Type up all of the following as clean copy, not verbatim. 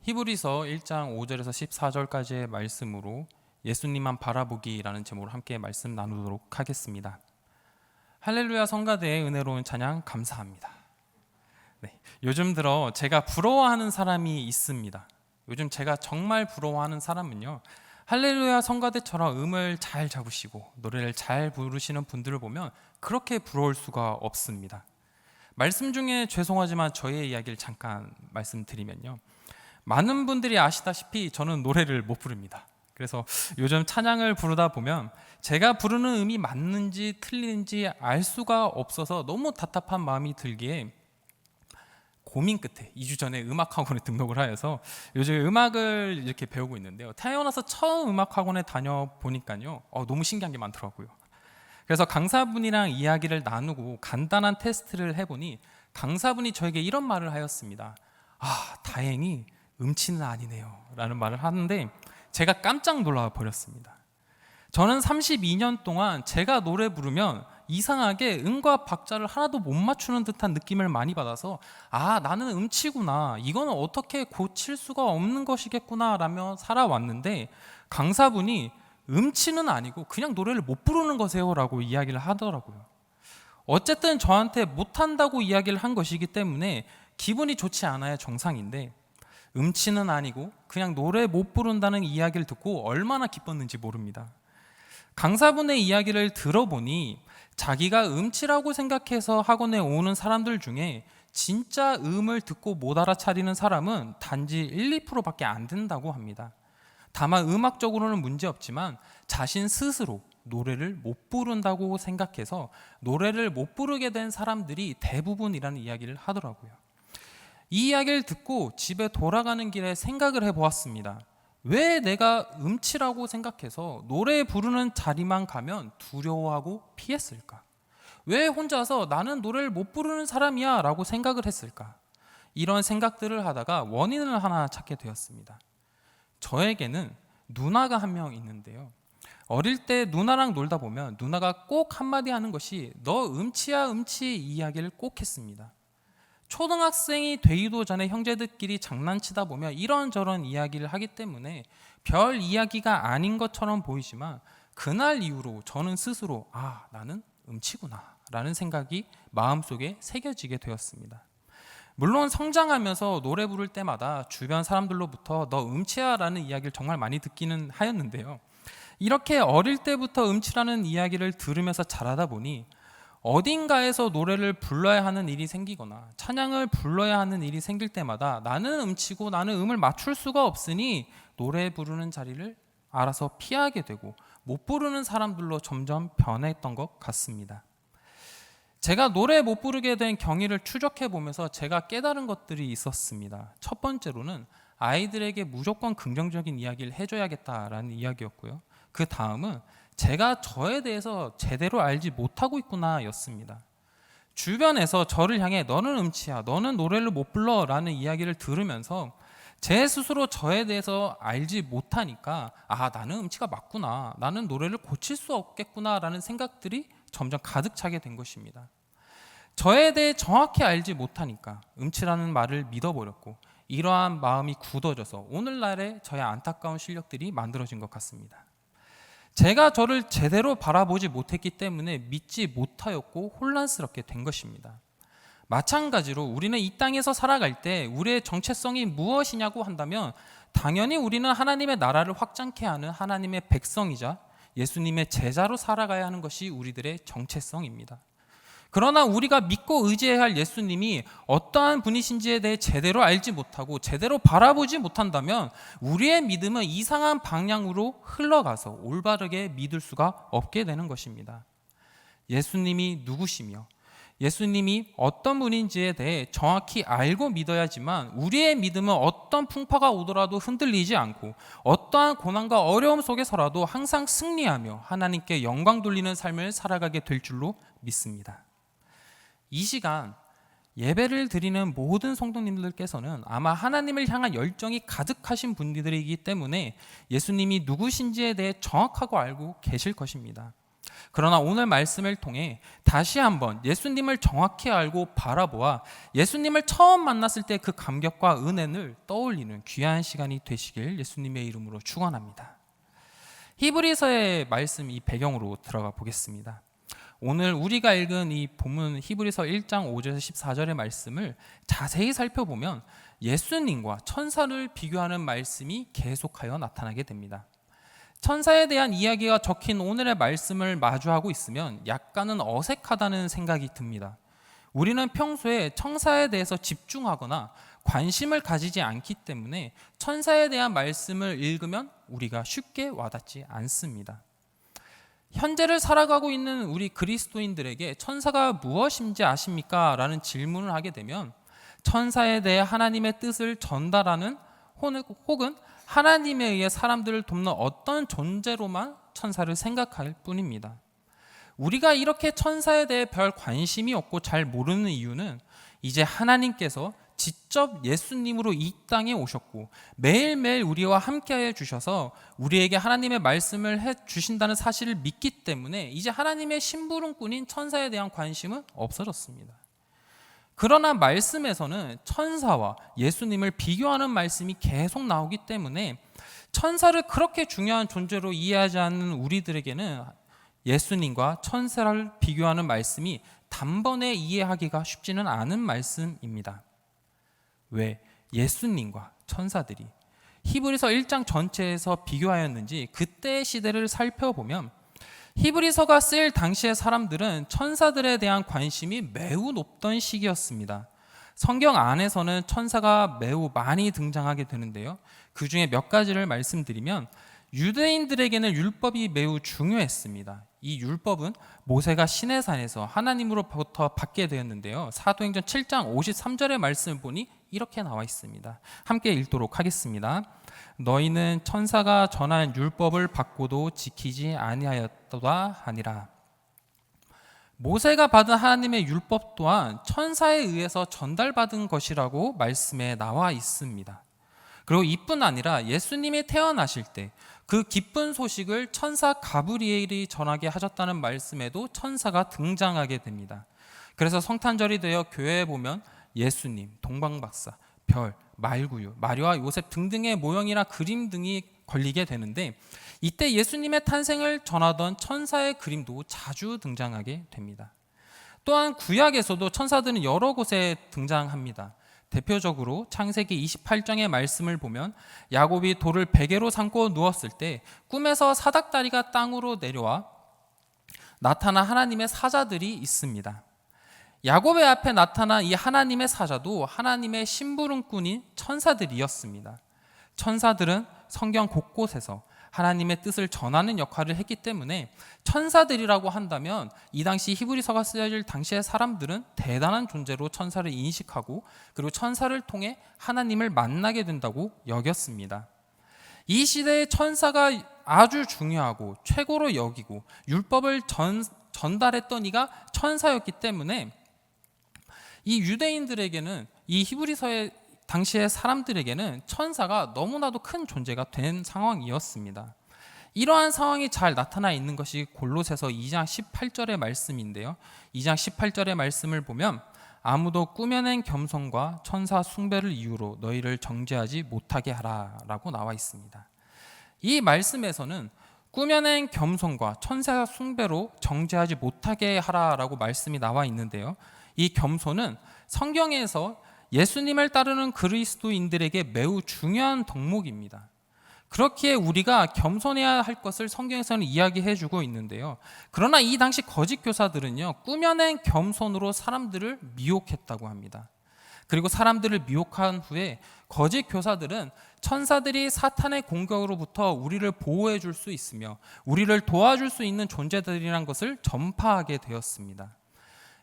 히브리서 1장 5절에서 14절까지의 말씀으로 예수님만 바라보기라는 제목으로 함께 말씀 나누도록 하겠습니다. 할렐루야 성가대의 은혜로운 찬양 감사합니다. 네, 요즘 들어 제가 부러워하는 사람이 있습니다. 요즘 제가 정말 부러워하는 사람은요, 할렐루야 성가대처럼 음을 잘 잡으시고 노래를 잘 부르시는 분들을 보면 그렇게 부러울 수가 없습니다. 말씀 중에 죄송하지만 저의 이야기를 잠깐 말씀드리면요, 많은 분들이 아시다시피 저는 노래를 못 부릅니다. 그래서 요즘 찬양을 부르다 보면 제가 부르는 음이 맞는지 틀리는지 알 수가 없어서 너무 답답한 마음이 들기에 고민 끝에 2주 전에 음악학원에 등록을 하여서 요즘 음악을 이렇게 배우고 있는데요, 태어나서 처음 음악학원에 다녀보니까요 너무 신기한 게 많더라고요. 그래서 강사분이랑 이야기를 나누고 간단한 테스트를 해보니 강사분이 저에게 이런 말을 하였습니다. 다행히 음치는 아니네요 라는 말을 하는데 제가 깜짝 놀라 버렸습니다. 저는 32년 동안 제가 노래 부르면 이상하게 음과 박자를 하나도 못 맞추는 듯한 느낌을 많이 받아서 나는 음치구나, 이거는 어떻게 고칠 수가 없는 것이겠구나 라며 살아왔는데, 강사분이 음치는 아니고 그냥 노래를 못 부르는 거세요 라고 이야기를 하더라고요. 어쨌든 저한테 못한다고 이야기를 한 것이기 때문에 기분이 좋지 않아야 정상인데, 음치는 아니고 그냥 노래 못 부른다는 이야기를 듣고 얼마나 기뻤는지 모릅니다. 강사분의 이야기를 들어보니 자기가 음치라고 생각해서 학원에 오는 사람들 중에 진짜 음을 듣고 못 알아차리는 사람은 단지 1, 2%밖에 안 된다고 합니다. 다만 음악적으로는 문제없지만 자신 스스로 노래를 못 부른다고 생각해서 노래를 못 부르게 된 사람들이 대부분이라는 이야기를 하더라고요. 이 이야기를 듣고 집에 돌아가는 길에 생각을 해보았습니다. 왜 내가 음치라고 생각해서 노래 부르는 자리만 가면 두려워하고 피했을까? 왜 혼자서 나는 노래를 못 부르는 사람이야 라고 생각을 했을까? 이런 생각들을 하다가 원인을 하나 찾게 되었습니다. 저에게는 누나가 한 명 있는데요, 어릴 때 누나랑 놀다 보면 누나가 꼭 한마디 하는 것이 너 음치야 음치 이야기를 꼭 했습니다. 초등학생이 되기도 전에 형제들끼리 장난치다 보면 이런저런 이야기를 하기 때문에 별 이야기가 아닌 것처럼 보이지만 그날 이후로 저는 스스로 나는 음치구나 라는 생각이 마음속에 새겨지게 되었습니다. 물론 성장하면서 노래 부를 때마다 주변 사람들로부터 너 음치야 라는 이야기를 정말 많이 듣기는 하였는데요, 이렇게 어릴 때부터 음치라는 이야기를 들으면서 자라다 보니 어딘가에서 노래를 불러야 하는 일이 생기거나 찬양을 불러야 하는 일이 생길 때마다 나는 음치고 나는 음을 맞출 수가 없으니 노래 부르는 자리를 알아서 피하게 되고 못 부르는 사람들로 점점 변했던 것 같습니다. 제가 노래 못 부르게 된 경위를 추적해 보면서 제가 깨달은 것들이 있었습니다. 첫 번째로는 아이들에게 무조건 긍정적인 이야기를 해줘야겠다라는 이야기였고요, 그 다음은 제가 저에 대해서 제대로 알지 못하고 있구나 였습니다. 주변에서 저를 향해 너는 음치야, 너는 노래를 못 불러 라는 이야기를 들으면서 제 스스로 저에 대해서 알지 못하니까 나는 음치가 맞구나, 나는 노래를 고칠 수 없겠구나 라는 생각들이 점점 가득 차게 된 것입니다. 저에 대해 정확히 알지 못하니까 음치라는 말을 믿어버렸고, 이러한 마음이 굳어져서 오늘날의 저의 안타까운 실력들이 만들어진 것 같습니다. 제가 저를 제대로 바라보지 못했기 때문에 믿지 못하였고 혼란스럽게 된 것입니다. 마찬가지로 우리는 이 땅에서 살아갈 때 우리의 정체성이 무엇이냐고 한다면 당연히 우리는 하나님의 나라를 확장케 하는 하나님의 백성이자 예수님의 제자로 살아가야 하는 것이 우리들의 정체성입니다. 그러나 우리가 믿고 의지해야 할 예수님이 어떠한 분이신지에 대해 제대로 알지 못하고 제대로 바라보지 못한다면 우리의 믿음은 이상한 방향으로 흘러가서 올바르게 믿을 수가 없게 되는 것입니다. 예수님이 누구시며 예수님이 어떤 분인지에 대해 정확히 알고 믿어야지만 우리의 믿음은 어떤 풍파가 오더라도 흔들리지 않고 어떠한 고난과 어려움 속에서라도 항상 승리하며 하나님께 영광 돌리는 삶을 살아가게 될 줄로 믿습니다. 이 시간 예배를 드리는 모든 성도님들께서는 아마 하나님을 향한 열정이 가득하신 분들이기 때문에 예수님이 누구신지에 대해 정확하고 알고 계실 것입니다. 그러나 오늘 말씀을 통해 다시 한번 예수님을 정확히 알고 바라보아 예수님을 처음 만났을 때 그 감격과 은혜를 떠올리는 귀한 시간이 되시길 예수님의 이름으로 축원합니다. 히브리서의 말씀 이 배경으로 들어가 보겠습니다. 오늘 우리가 읽은 이 본문 히브리서 1장 5절에서 14절의 말씀을 자세히 살펴보면 예수님과 천사를 비교하는 말씀이 계속하여 나타나게 됩니다. 천사에 대한 이야기가 적힌 오늘의 말씀을 마주하고 있으면 약간은 어색하다는 생각이 듭니다. 우리는 평소에 천사에 대해서 집중하거나 관심을 가지지 않기 때문에 천사에 대한 말씀을 읽으면 우리가 쉽게 와닿지 않습니다. 현재를 살아가고 있는 우리 그리스도인들에게 천사가 무엇인지 아십니까? 라는 질문을 하게 되면 천사에 대해 하나님의 뜻을 전달하는 혹은 하나님에 의해 사람들을 돕는 어떤 존재로만 천사를 생각할 뿐입니다. 우리가 이렇게 천사에 대해 별 관심이 없고 잘 모르는 이유는 이제 하나님께서 직접 예수님으로 이 땅에 오셨고 매일매일 우리와 함께해 주셔서 우리에게 하나님의 말씀을 해 주신다는 사실을 믿기 때문에 이제 하나님의 심부름꾼인 천사에 대한 관심은 없어졌습니다. 그러나 말씀에서는 천사와 예수님을 비교하는 말씀이 계속 나오기 때문에 천사를 그렇게 중요한 존재로 이해하지 않는 우리들에게는 예수님과 천사를 비교하는 말씀이 단번에 이해하기가 쉽지는 않은 말씀입니다. 왜 예수님과 천사들이 히브리서 1장 전체에서 비교하였는지 그때의 시대를 살펴보면 히브리서가 쓰일 당시의 사람들은 천사들에 대한 관심이 매우 높던 시기였습니다. 성경 안에서는 천사가 매우 많이 등장하게 되는데요. 그 중에 몇 가지를 말씀드리면 유대인들에게는 율법이 매우 중요했습니다. 이 율법은 모세가 시내산에서 하나님으로부터 받게 되었는데요. 사도행전 7장 53절의 말씀을 보니 이렇게 나와 있습니다. 함께 읽도록 하겠습니다. 너희는 천사가 전한 율법을 받고도 지키지 아니하였도다 하니라. 모세가 받은 하나님의 율법 또한 천사에 의해서 전달받은 것이라고 말씀에 나와 있습니다. 그리고 이뿐 아니라 예수님이 태어나실 때 그 기쁜 소식을 천사 가브리엘이 전하게 하셨다는 말씀에도 천사가 등장하게 됩니다. 그래서 성탄절이 되어 교회에 보면 예수님, 동방박사, 별, 말구유, 마리아와 요셉 등등의 모형이나 그림 등이 걸리게 되는데 이때 예수님의 탄생을 전하던 천사의 그림도 자주 등장하게 됩니다. 또한 구약에서도 천사들은 여러 곳에 등장합니다. 대표적으로 창세기 28장의 말씀을 보면 야곱이 돌을 베개로 삼고 누웠을 때 꿈에서 사닥다리가 땅으로 내려와 나타난 하나님의 사자들이 있습니다. 야곱의 앞에 나타난 이 하나님의 사자도 하나님의 심부름꾼인 천사들이었습니다. 천사들은 성경 곳곳에서 하나님의 뜻을 전하는 역할을 했기 때문에 천사들이라고 한다면 이 당시 히브리서가 쓰여질 당시의 사람들은 대단한 존재로 천사를 인식하고 그리고 천사를 통해 하나님을 만나게 된다고 여겼습니다. 이 시대의 천사가 아주 중요하고 최고로 여기고 율법을 전달했던 이가 천사였기 때문에 이 유대인들에게는 이 히브리서의 당시의 사람들에게는 천사가 너무나도 큰 존재가 된 상황이었습니다. 이러한 상황이 잘 나타나 있는 것이 골로새서 2장 18절의 말씀인데요. 2장 18절의 말씀을 보면 아무도 꾸며낸 겸손과 천사 숭배를 이유로 너희를 정죄하지 못하게 하라 라고 나와 있습니다. 이 말씀에서는 꾸며낸 겸손과 천사 숭배로 정죄하지 못하게 하라라고 말씀이 나와 있는데요. 이 겸손은 성경에서 예수님을 따르는 그리스도인들에게 매우 중요한 덕목입니다. 그렇기에 우리가 겸손해야 할 것을 성경에서는 이야기해주고 있는데요. 그러나 이 당시 거짓 교사들은요, 꾸며낸 겸손으로 사람들을 미혹했다고 합니다. 그리고 사람들을 미혹한 후에 거짓 교사들은 천사들이 사탄의 공격으로부터 우리를 보호해 줄 수 있으며 우리를 도와줄 수 있는 존재들이라는 것을 전파하게 되었습니다.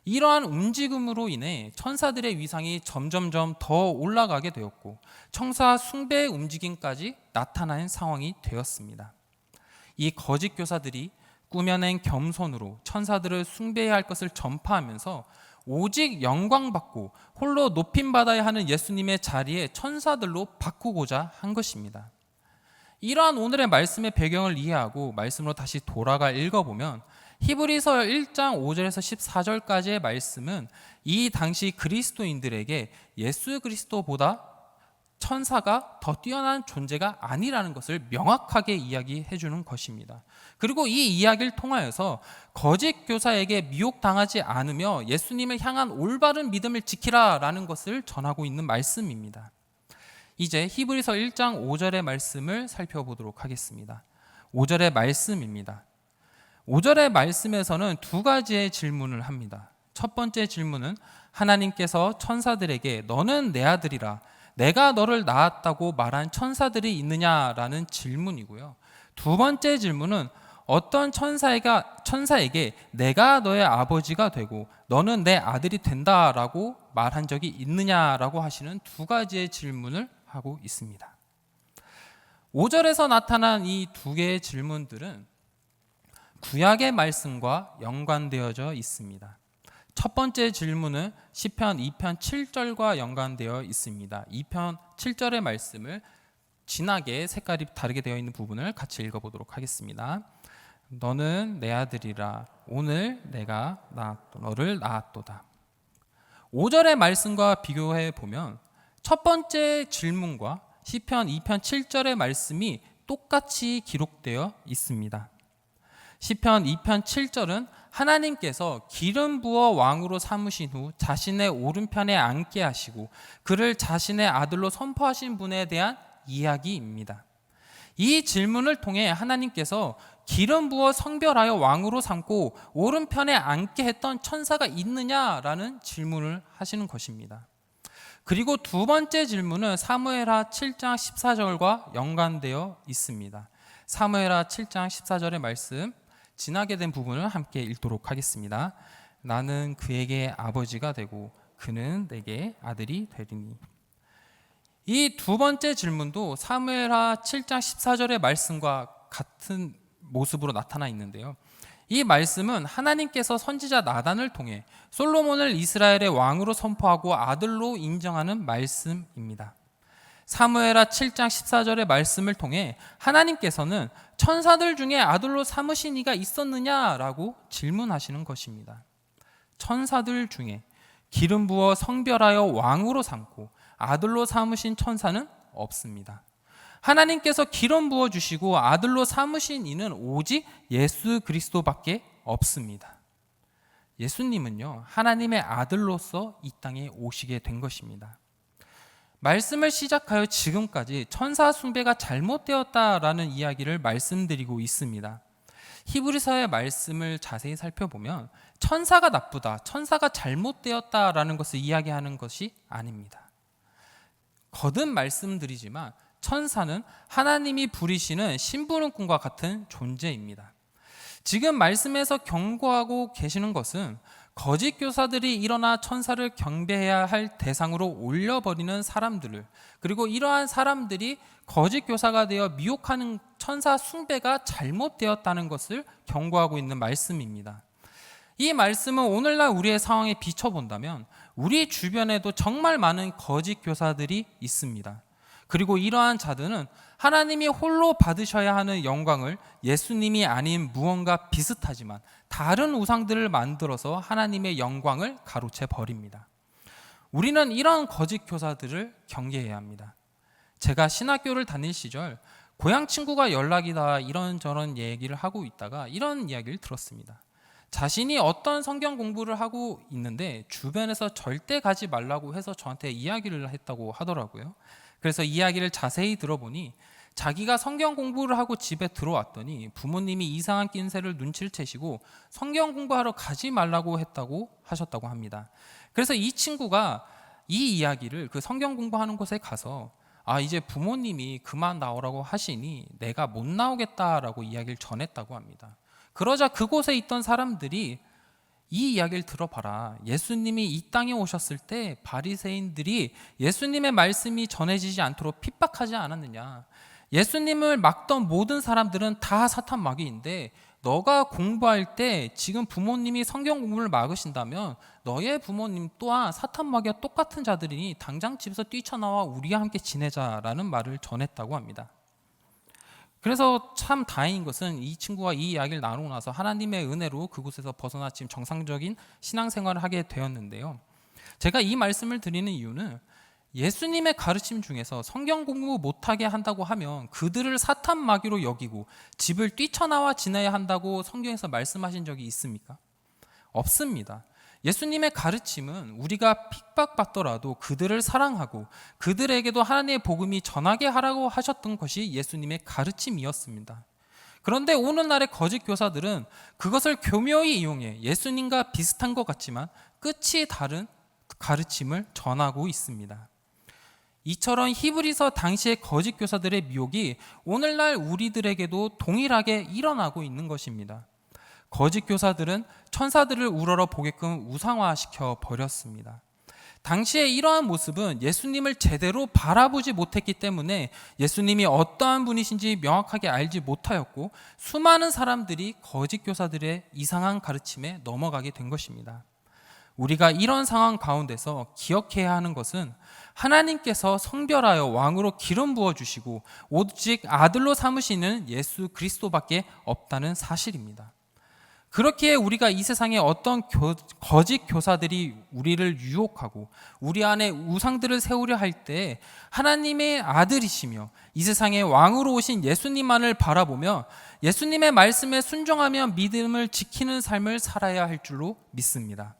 이러한 움직임으로 인해 천사들의 위상이 점점점 더 올라가게 되었고 천사 숭배의 움직임까지 나타나는 상황이 되었습니다. 이 거짓 교사들이 꾸며낸 겸손으로 천사들을 숭배해야 할 것을 전파하면서 오직 영광받고 홀로 높임받아야 하는 예수님의 자리에 천사들로 바꾸고자 한 것입니다. 이러한 오늘의 말씀의 배경을 이해하고 말씀으로 다시 돌아가 읽어보면 히브리서 1장 5절에서 14절까지의 말씀은 이 당시 그리스도인들에게 예수 그리스도보다 천사가 더 뛰어난 존재가 아니라는 것을 명확하게 이야기해 주는 것입니다. 그리고 이 이야기를 통하여서 거짓 교사에게 미혹당하지 않으며 예수님을 향한 올바른 믿음을 지키라라는 것을 전하고 있는 말씀입니다. 이제 히브리서 1장 5절의 말씀을 살펴보도록 하겠습니다. 5절의 말씀입니다. 5절의 말씀에서는 두 가지의 질문을 합니다. 첫 번째 질문은 하나님께서 천사들에게 너는 내 아들이라 내가 너를 낳았다고 말한 천사들이 있느냐라는 질문이고요. 두 번째 질문은 어떤 천사에게 내가 너의 아버지가 되고 너는 내 아들이 된다라고 말한 적이 있느냐라고 하시는 두 가지의 질문을 하고 있습니다. 5절에서 나타난 이 두 개의 질문들은 구약의 말씀과 연관되어져 있습니다. 첫 번째 질문은 시편 2편 7절과 연관되어 있습니다. 2편 7절의 말씀을 진하게 색깔이 다르게 되어 있는 부분을 같이 읽어보도록 하겠습니다. 너는 내 아들이라 오늘 내가 너를 낳았도다. 5절의 말씀과 비교해 보면 첫 번째 질문과 시편 2편 7절의 말씀이 똑같이 기록되어 있습니다. 시편 2편 7절은 하나님께서 기름 부어 왕으로 삼으신 후 자신의 오른편에 앉게 하시고 그를 자신의 아들로 선포하신 분에 대한 이야기입니다. 이 질문을 통해 하나님께서 기름 부어 성별하여 왕으로 삼고 오른편에 앉게 했던 천사가 있느냐라는 질문을 하시는 것입니다. 그리고 두 번째 질문은 사무엘하 7장 14절과 연관되어 있습니다. 사무엘하 7장 14절의 말씀 지나게 된 부분을 함께 읽도록 하겠습니다. 나는 그에게 아버지가 되고 그는 내게 아들이 되리니. 이 두 번째 질문도 사무엘하 7장 14절의 말씀과 같은 모습으로 나타나 있는데요. 이 말씀은 하나님께서 선지자 나단을 통해 솔로몬을 이스라엘의 왕으로 선포하고 아들로 인정하는 말씀입니다. 사무엘하 7장 14절의 말씀을 통해 하나님께서는 천사들 중에 아들로 삼으신 이가 있었느냐라고 질문하시는 것입니다. 천사들 중에 기름 부어 성별하여 왕으로 삼고 아들로 삼으신 천사는 없습니다. 하나님께서 기름 부어 주시고 아들로 삼으신 이는 오직 예수 그리스도밖에 없습니다. 예수님은요, 하나님의 아들로서 이 땅에 오시게 된 것입니다. 말씀을 시작하여 지금까지 천사 숭배가 잘못되었다라는 이야기를 말씀드리고 있습니다. 히브리서의 말씀을 자세히 살펴보면 천사가 나쁘다, 천사가 잘못되었다라는 것을 이야기하는 것이 아닙니다. 거듭 말씀드리지만 천사는 하나님이 부리시는 심부름꾼과 같은 존재입니다. 지금 말씀에서 경고하고 계시는 것은 거짓 교사들이 일어나 천사를 경배해야 할 대상으로 올려버리는 사람들을, 그리고 이러한 사람들이 거짓 교사가 되어 미혹하는 천사 숭배가 잘못되었다는 것을 경고하고 있는 말씀입니다. 이 말씀은 오늘날 우리의 상황에 비춰본다면 우리 주변에도 정말 많은 거짓 교사들이 있습니다. 그리고 이러한 자들은 하나님이 홀로 받으셔야 하는 영광을 예수님이 아닌 무언가 비슷하지만 다른 우상들을 만들어서 하나님의 영광을 가로채 버립니다. 우리는 이런 거짓 교사들을 경계해야 합니다. 제가 신학교를 다닐 시절 고향 친구가 연락이 다 이런저런 얘기를 하고 있다가 이런 이야기를 들었습니다. 자신이 어떤 성경 공부를 하고 있는데 주변에서 절대 가지 말라고 해서 저한테 이야기를 했다고 하더라고요. 그래서 이야기를 자세히 들어보니 자기가 성경 공부를 하고 집에 들어왔더니 부모님이 이상한 낌새를 눈치를 채시고 성경 공부하러 가지 말라고 했다고 하셨다고 합니다. 그래서 이 친구가 이 이야기를 그 성경 공부하는 곳에 가서 이제 부모님이 그만 나오라고 하시니 내가 못 나오겠다라고 이야기를 전했다고 합니다. 그러자 그곳에 있던 사람들이 이 이야기를 들어봐라. 예수님이 이 땅에 오셨을 때 바리새인들이 예수님의 말씀이 전해지지 않도록 핍박하지 않았느냐. 예수님을 막던 모든 사람들은 다 사탄 마귀인데 너가 공부할 때 지금 부모님이 성경 공부를 막으신다면 너의 부모님 또한 사탄 마귀와 똑같은 자들이니 당장 집에서 뛰쳐나와 우리와 함께 지내자라는 말을 전했다고 합니다. 그래서 참 다행인 것은 이 친구와 이 이야기를 나누고 나서 하나님의 은혜로 그곳에서 벗어나 지금 정상적인 신앙생활을 하게 되었는데요. 제가 이 말씀을 드리는 이유는 예수님의 가르침 중에서 성경 공부 못하게 한다고 하면 그들을 사탄 마귀로 여기고 집을 뛰쳐나와 지내야 한다고 성경에서 말씀하신 적이 있습니까? 없습니다. 예수님의 가르침은 우리가 핍박받더라도 그들을 사랑하고 그들에게도 하나님의 복음이 전하게 하라고 하셨던 것이 예수님의 가르침이었습니다. 그런데 오늘날의 거짓 교사들은 그것을 교묘히 이용해 예수님과 비슷한 것 같지만 끝이 다른 가르침을 전하고 있습니다. 이처럼 히브리서 당시의 거짓 교사들의 미혹이 오늘날 우리들에게도 동일하게 일어나고 있는 것입니다. 거짓 교사들은 천사들을 우러러 보게끔 우상화시켜 버렸습니다. 당시에 이러한 모습은 예수님을 제대로 바라보지 못했기 때문에 예수님이 어떠한 분이신지 명확하게 알지 못하였고 수많은 사람들이 거짓 교사들의 이상한 가르침에 넘어가게 된 것입니다. 우리가 이런 상황 가운데서 기억해야 하는 것은 하나님께서 성별하여 왕으로 기름 부어주시고 오직 아들로 삼으시는 예수 그리스도밖에 없다는 사실입니다. 그렇기에 우리가 이 세상에 어떤 거짓 교사들이 우리를 유혹하고 우리 안에 우상들을 세우려 할 때 하나님의 아들이시며 이 세상에 왕으로 오신 예수님만을 바라보며 예수님의 말씀에 순종하며 믿음을 지키는 삶을 살아야 할 줄로 믿습니다.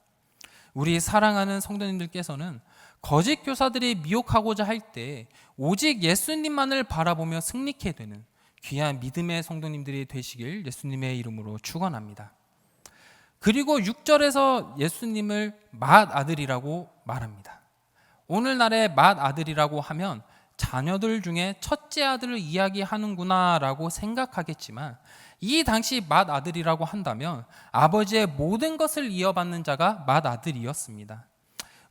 우리 사랑하는 성도님들께서는 거짓 교사들이 미혹하고자 할 때 오직 예수님만을 바라보며 승리케 되는 귀한 믿음의 성도님들이 되시길 예수님의 이름으로 축원합니다. 그리고 6절에서 예수님을 맏아들이라고 말합니다. 오늘날의 맏아들이라고 하면 자녀들 중에 첫째 아들을 이야기하는구나 라고 생각하겠지만 이 당시 맏아들이라고 한다면 아버지의 모든 것을 이어받는 자가 맏아들이었습니다.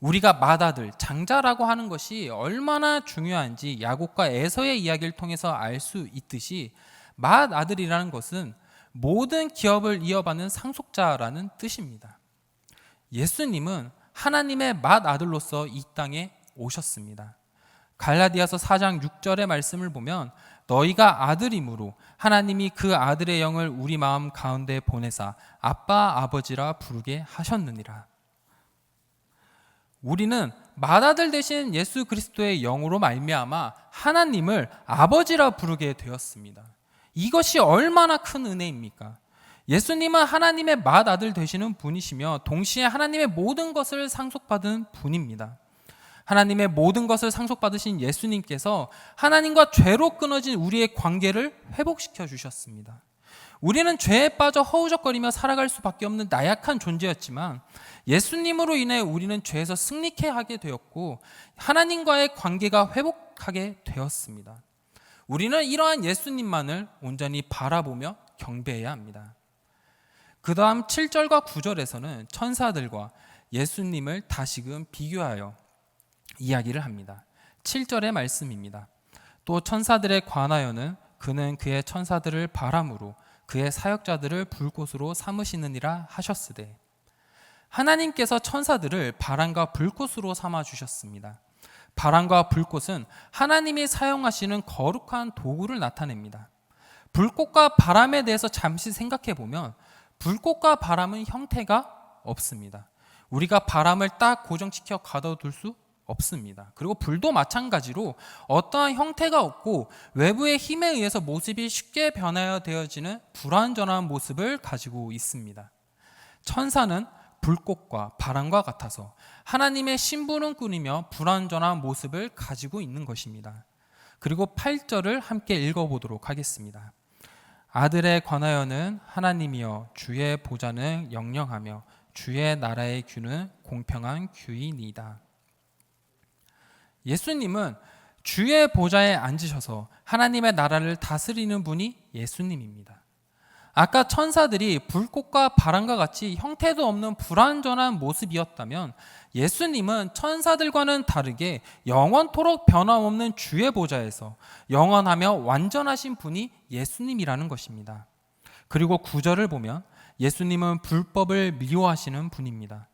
우리가 맏아들, 장자라고 하는 것이 얼마나 중요한지 야곱과 에서의 이야기를 통해서 알 수 있듯이 맏아들이라는 것은 모든 기업을 이어받는 상속자라는 뜻입니다. 예수님은 하나님의 맏아들로서 이 땅에 오셨습니다. 갈라디아서 4장 6절의 말씀을 보면 너희가 아들이므로 하나님이 그 아들의 영을 우리 마음 가운데 보내사 아빠 아버지라 부르게 하셨느니라. 우리는 맏아들 되신 예수 그리스도의 영으로 말미암아 하나님을 아버지라 부르게 되었습니다. 이것이 얼마나 큰 은혜입니까? 예수님은 하나님의 맏아들 되시는 분이시며 동시에 하나님의 모든 것을 상속받은 분입니다. 하나님의 모든 것을 상속받으신 예수님께서 하나님과 죄로 끊어진 우리의 관계를 회복시켜 주셨습니다. 우리는 죄에 빠져 허우적거리며 살아갈 수밖에 없는 나약한 존재였지만 예수님으로 인해 우리는 죄에서 승리케 하게 되었고 하나님과의 관계가 회복하게 되었습니다. 우리는 이러한 예수님만을 온전히 바라보며 경배해야 합니다. 그 다음 7절과 9절에서는 천사들과 예수님을 다시금 비교하여 이야기를 합니다. 7절의 말씀입니다. 또 천사들에 관하여는 그는 그의 천사들을 바람으로 그의 사역자들을 불꽃으로 삼으시느니라 하셨으되 하나님께서 천사들을 바람과 불꽃으로 삼아 주셨습니다. 바람과 불꽃은 하나님이 사용하시는 거룩한 도구를 나타냅니다. 불꽃과 바람에 대해서 잠시 생각해 보면 불꽃과 바람은 형태가 없습니다. 우리가 바람을 딱 고정시켜 가둬둘 수 없습니다. 그리고 불도 마찬가지로 어떠한 형태가 없고 외부의 힘에 의해서 모습이 쉽게 변화되어 되어지는 불완전한 모습을 가지고 있습니다. 천사는 불꽃과 바람과 같아서 하나님의 심부름 꾼이며 불완전한 모습을 가지고 있는 것입니다. 그리고 8절을 함께 읽어보도록 하겠습니다. 아들에 관하여는 하나님이여 주의 보좌는 영영하며 주의 나라의 규는 공평한 규이니이다. 예수님은 주의 보좌에 앉으셔서 하나님의 나라를 다스리는 분이 예수님입니다. 아까 천사들이 불꽃과 바람과 같이 형태도 없는 불완전한 모습이었다면 예수님은 천사들과는 다르게 영원토록 변함없는 주의 보좌에서 영원하며 완전하신 분이 예수님이라는 것입니다. 그리고 9절을 보면 예수님은 불법을 미워하시는 분입니다.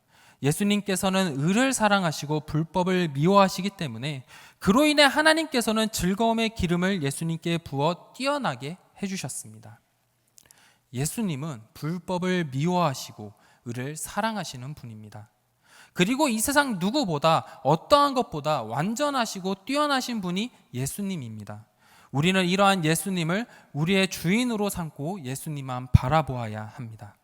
예수님께서는 의를 사랑하시고 불법을 미워하시기 때문에 그로 인해 하나님께서는 즐거움의 기름을 예수님께 부어 뛰어나게 해주셨습니다. 예수님은 불법을 미워하시고 의를 사랑하시는 분입니다. 그리고 이 세상 누구보다 어떠한 것보다 완전하시고 뛰어나신 분이 예수님입니다. 우리는 이러한 예수님을 우리의 주인으로 삼고 예수님만 바라보아야 합니다.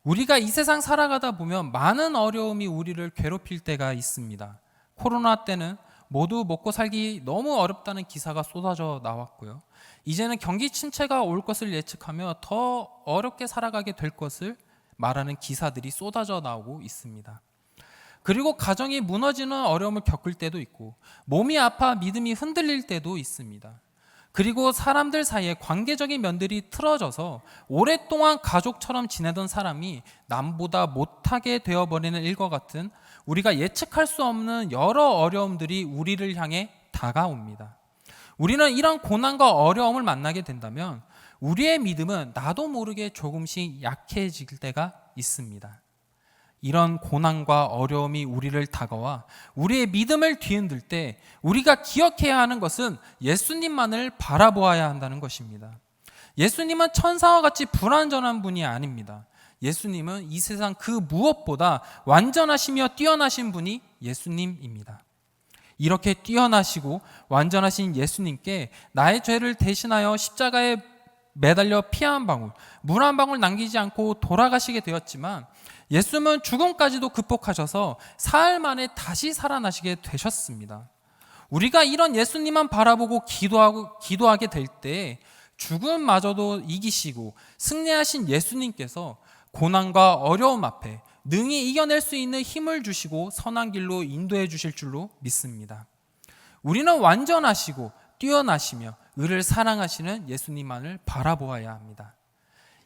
우리가 이 세상 살아가다 보면 많은 어려움이 우리를 괴롭힐 때가 있습니다. 코로나 때는 모두 먹고 살기 너무 어렵다는 기사가 쏟아져 나왔고요. 이제는 경기 침체가 올 것을 예측하며 더 어렵게 살아가게 될 것을 말하는 기사들이 쏟아져 나오고 있습니다. 그리고 가정이 무너지는 어려움을 겪을 때도 있고 몸이 아파 믿음이 흔들릴 때도 있습니다. 그리고 사람들 사이에 관계적인 면들이 틀어져서 오랫동안 가족처럼 지내던 사람이 남보다 못하게 되어버리는 일과 같은 우리가 예측할 수 없는 여러 어려움들이 우리를 향해 다가옵니다. 우리는 이런 고난과 어려움을 만나게 된다면 우리의 믿음은 나도 모르게 조금씩 약해질 때가 있습니다. 이런 고난과 어려움이 우리를 다가와 우리의 믿음을 뒤흔들 때 우리가 기억해야 하는 것은 예수님만을 바라보아야 한다는 것입니다. 예수님은 천사와 같이 불완전한 분이 아닙니다. 예수님은 이 세상 그 무엇보다 완전하시며 뛰어나신 분이 예수님입니다. 이렇게 뛰어나시고 완전하신 예수님께 나의 죄를 대신하여 십자가에 매달려 피 한 방울, 물 한 방울 남기지 않고 돌아가시게 되었지만 예수님은 죽음까지도 극복하셔서 사흘 만에 다시 살아나시게 되셨습니다. 우리가 이런 예수님만 바라보고 기도하게 될 때 죽음마저도 이기시고 승리하신 예수님께서 고난과 어려움 앞에 능히 이겨낼 수 있는 힘을 주시고 선한 길로 인도해 주실 줄로 믿습니다. 우리는 완전하시고 뛰어나시며 의를 사랑하시는 예수님만을 바라보아야 합니다.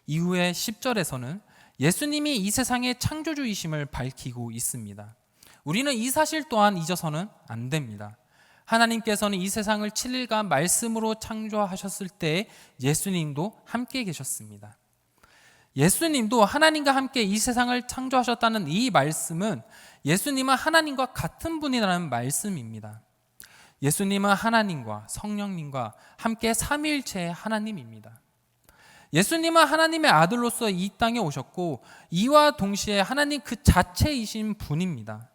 이후에 10절에서는 예수님이 이 세상의 창조주이심을 밝히고 있습니다. 우리는 이 사실 또한 잊어서는 안 됩니다. 하나님께서는 이 세상을 7일간 말씀으로 창조하셨을 때 예수님도 함께 계셨습니다. 예수님도 하나님과 함께 이 세상을 창조하셨다는 이 말씀은 예수님은 하나님과 같은 분이라는 말씀입니다. 예수님은 하나님과 성령님과 함께 삼위일체의 하나님입니다. 예수님은 하나님의 아들로서 이 땅에 오셨고 이와 동시에 하나님 그 자체이신 분입니다.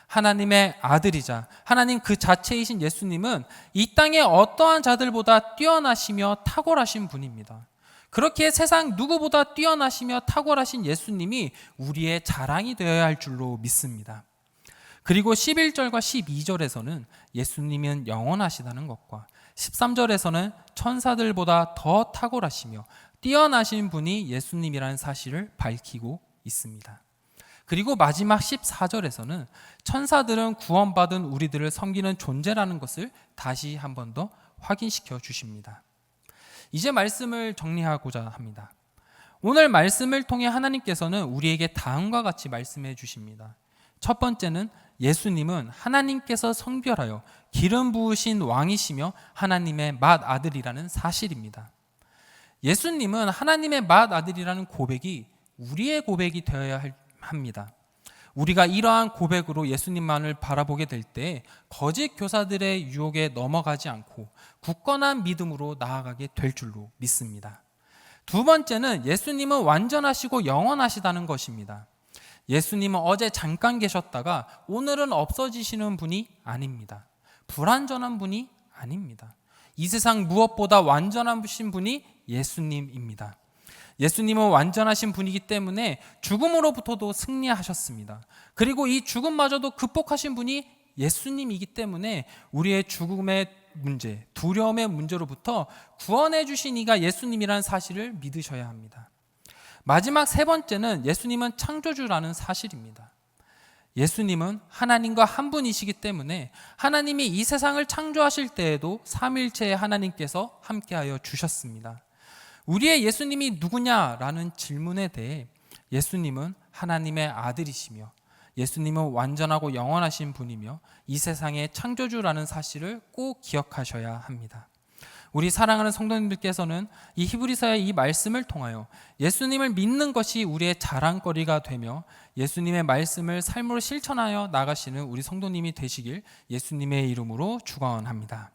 하나님의 아들이자 하나님 그 자체이신 예수님은 이 땅의 어떠한 자들보다 뛰어나시며 탁월하신 분입니다. 그렇게 세상 누구보다 뛰어나시며 탁월하신 예수님이 우리의 자랑이 되어야 할 줄로 믿습니다. 그리고 11절과 12절에서는 예수님은 영원하시다는 것과 13절에서는 천사들보다 더 탁월하시며 뛰어나신 분이 예수님이라는 사실을 밝히고 있습니다. 그리고 마지막 14절에서는 천사들은 구원받은 우리들을 섬기는 존재라는 것을 다시 한 번 더 확인시켜 주십니다. 이제 말씀을 정리하고자 합니다. 오늘 말씀을 통해 하나님께서는 우리에게 다음과 같이 말씀해 주십니다. 첫 번째는 예수님은 하나님께서 성별하여 기름 부으신 왕이시며 하나님의 맏아들이라는 사실입니다. 예수님은 하나님의 맏아들이라는 고백이 우리의 고백이 되어야 합니다. 우리가 이러한 고백으로 예수님만을 바라보게 될 때 거짓 교사들의 유혹에 넘어가지 않고 굳건한 믿음으로 나아가게 될 줄로 믿습니다. 두 번째는 예수님은 완전하시고 영원하시다는 것입니다. 예수님은 어제 잠깐 계셨다가 오늘은 없어지시는 분이 아닙니다. 불완전한 분이 아닙니다. 이 세상 무엇보다 완전하신 분이 예수님입니다. 예수님은 완전하신 분이기 때문에 죽음으로부터도 승리하셨습니다. 그리고 이 죽음마저도 극복하신 분이 예수님이기 때문에 우리의 죽음의 문제, 두려움의 문제로부터 구원해 주신 이가 예수님이라는 사실을 믿으셔야 합니다. 마지막 세 번째는 예수님은 창조주라는 사실입니다. 예수님은 하나님과 한 분이시기 때문에 하나님이 이 세상을 창조하실 때에도 삼위일체의 하나님께서 함께하여 주셨습니다. 우리의 예수님이 누구냐라는 질문에 대해 예수님은 하나님의 아들이시며 예수님은 완전하고 영원하신 분이며 이 세상의 창조주라는 사실을 꼭 기억하셔야 합니다. 우리 사랑하는 성도님들께서는 이 히브리서의 이 말씀을 통하여 예수님을 믿는 것이 우리의 자랑거리가 되며 예수님의 말씀을 삶으로 실천하여 나가시는 우리 성도님이 되시길 예수님의 이름으로 축원합니다.